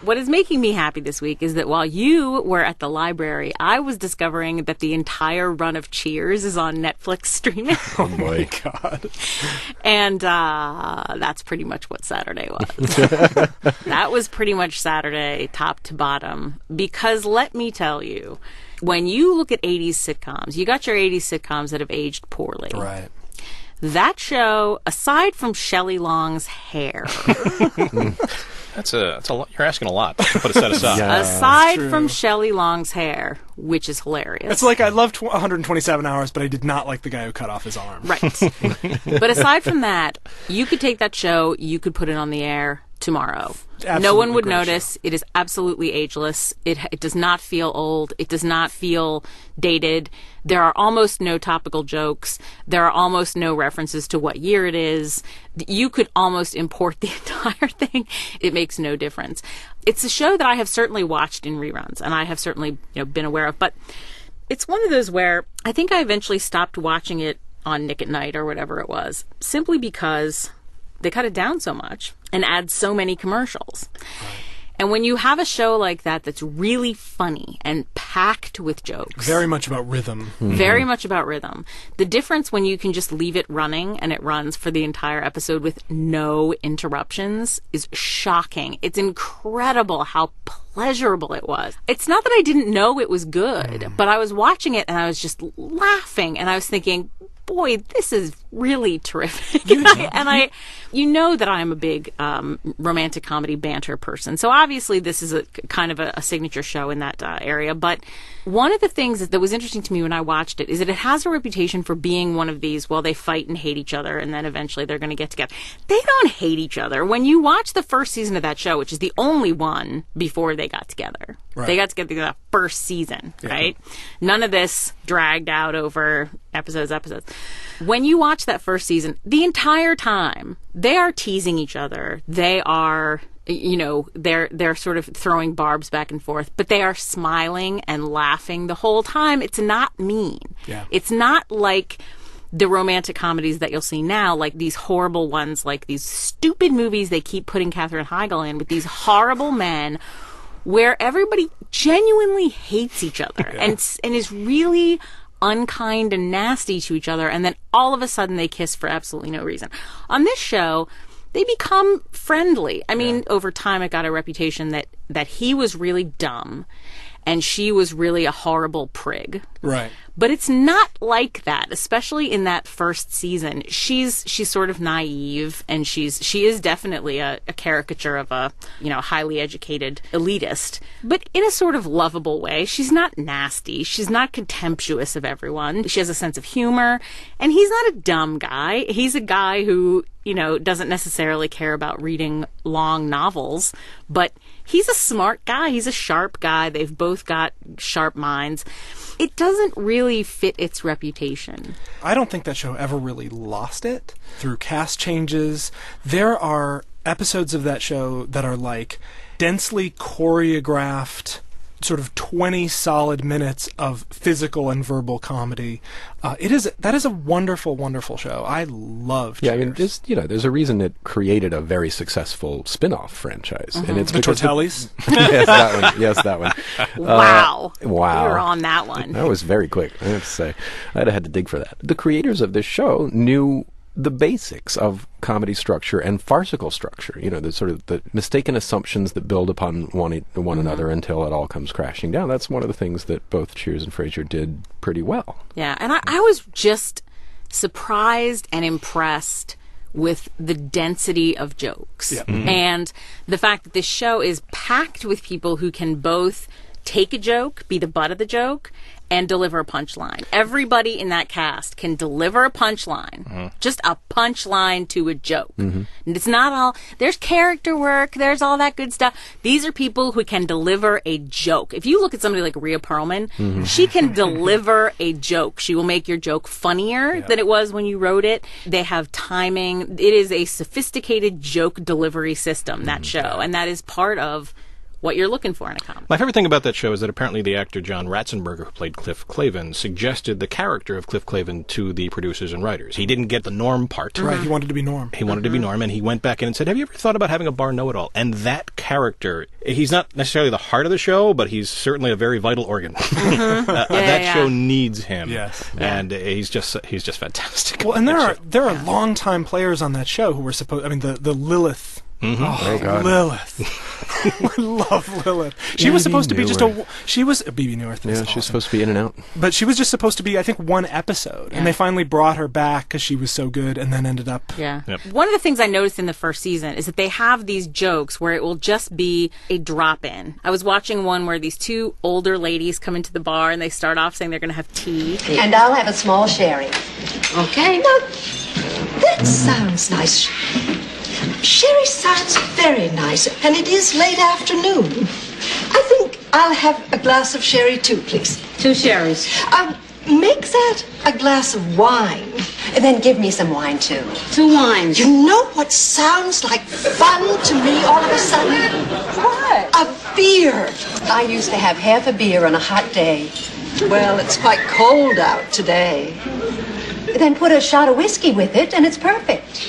what is making me happy this week is that while you were at the library, I was discovering that the entire run of Cheers is on Netflix streaming. Oh my God. And that's pretty much what Saturday was. That was pretty much Saturday, top to bottom. Because let me tell you, when you look at 80s sitcoms, you got your 80s sitcoms that have aged poorly. Right. That show, aside from Shelley Long's hair... That's a lot. You're asking a lot to put a set aside. Yeah. Aside from Shelley Long's hair, which is hilarious. It's like I loved 127 Hours, but I did not like the guy who cut off his arm. Right. But aside from that, you could take that show, you could put it on the air tomorrow. Absolutely no one would great notice. show. It is absolutely ageless. It does not feel old. It does not feel dated. There are almost no topical jokes. There are almost no references to what year it is. You could almost import the entire thing. It makes no difference. It's a show that I have certainly watched in reruns, and I have certainly been aware of. But it's one of those where I think I eventually stopped watching it on Nick at Night or whatever it was, simply because they cut it down so much and add so many commercials. Right. And when you have a show like that that's really funny and packed with jokes. Very much about rhythm. Very much about rhythm. The difference when you can just leave it running and it runs for the entire episode with no interruptions is shocking. It's incredible how pleasurable it was. It's not that I didn't know it was good, but I was watching it and I was just laughing and I was thinking, boy, this is really terrific. And I you know that I'm a big romantic comedy banter person. So obviously this is a kind of a signature show in that area. But one of the things that was interesting to me when I watched it is that it has a reputation for being one of these, well, they fight and hate each other and then eventually they're going to get together. They don't hate each other. When you watch the first season of that show, which is the only one before they got together. Right. They got together the first season, right? None of this dragged out over episodes. When you watch that first season, the entire time, they are teasing each other. They are, they're sort of throwing barbs back and forth, but they are smiling and laughing the whole time. It's not mean. Yeah. It's not like the romantic comedies that you'll see now, like these horrible ones, like these stupid movies they keep putting Katherine Heigl in with these horrible men where everybody genuinely hates each other and is really unkind and nasty to each other, and then all of a sudden they kiss for absolutely no reason. On this show, they become friendly. I mean, over time it got a reputation that he was really dumb and she was really a horrible prig. Right. But it's not like that, especially in that first season. She's sort of naive, and she is definitely a caricature of a highly educated elitist, but in a sort of lovable way. She's not nasty. She's not contemptuous of everyone. She has a sense of humor, and he's not a dumb guy. He's a guy who doesn't necessarily care about reading long novels, but he's a smart guy. He's a sharp guy. They've both got sharp minds. It doesn't really fit its reputation. I don't think that show ever really lost it through cast changes. There are episodes of that show that are like densely choreographed, sort of 20 solid minutes of physical and verbal comedy. That is a wonderful, wonderful show. I love Cheers. Yeah, I mean, there's a reason it created a very successful spin-off franchise. Mm-hmm. And it's The Tortellis? Yes, that one. Wow. Wow. We were on that one. That was very quick, I have to say. I'd have had to dig for that. The creators of this show knew the basics of comedy structure and farcical structure, the sort of the mistaken assumptions that build upon one another until it all comes crashing down. That's one of the things that both Cheers and Frasier did pretty well. Yeah, and I was just surprised and impressed with the density of jokes. Yeah. Mm-hmm. And the fact that this show is packed with people who can both take a joke, be the butt of the joke, and deliver a punchline. Everybody in that cast can deliver a punchline. Just a punchline to a joke. And it's not all, there's character work, there's all that good stuff. These are people who can deliver a joke. If you look at somebody like Rhea Perlman, she can deliver a joke. She will make your joke funnier than it was when you wrote it. They have timing. It is a sophisticated joke delivery system, that show. And that is part of what you're looking for in a comedy. My favorite thing about that show is that apparently the actor John Ratzenberger, who played Cliff Clavin, suggested the character of Cliff Clavin to the producers and writers. He didn't get the Norm part. Right, he wanted to be Norm. He wanted to be Norm, and he went back in and said, have you ever thought about having a bar know-it-all? And that character, he's not necessarily the heart of the show, but he's certainly a very vital organ. That show needs him. Yes. And he's just fantastic. Well, and there are longtime players on that show who were supposed. I mean, the Lilith. Oh, God. Lilith. I love Lilith. She was supposed to be just she was BB Newirth. Yeah, she's supposed to be in and out. But she was just supposed to be, I think, one episode, and they finally brought her back because she was so good, and then ended up. Yeah. Yep. One of the things I noticed in the first season is that they have these jokes where it will just be a drop-in. I was watching one where these two older ladies come into the bar and they start off saying they're going to have tea. And I'll have a small sherry. Okay. Now, that sounds nice. Sherry sounds very nice, and it is late afternoon. I think I'll have a glass of sherry too, please. 2 sherries. Make that a glass of wine. And then give me some wine too. 2 wines. You know what sounds like fun to me all of a sudden? What? A beer. I used to have half a beer on a hot day. Well, it's quite cold out today. Then put a shot of whiskey with it, and it's perfect.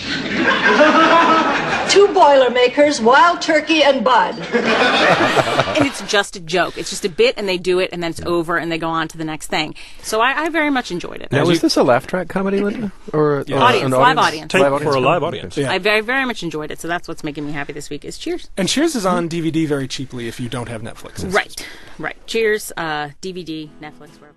2 Boilermakers, Wild Turkey, and Bud. And it's just a joke. It's just a bit, and they do it, and then it's over, and they go on to the next thing. So I very much enjoyed it. Now, is this a laugh track comedy, Linda? Or Audience, live audience. For a live audience. Yeah. I very, very much enjoyed it, so that's what's making me happy this week is Cheers. And Cheers is on DVD very cheaply if you don't have Netflix. Right. Cheers, DVD, Netflix, wherever.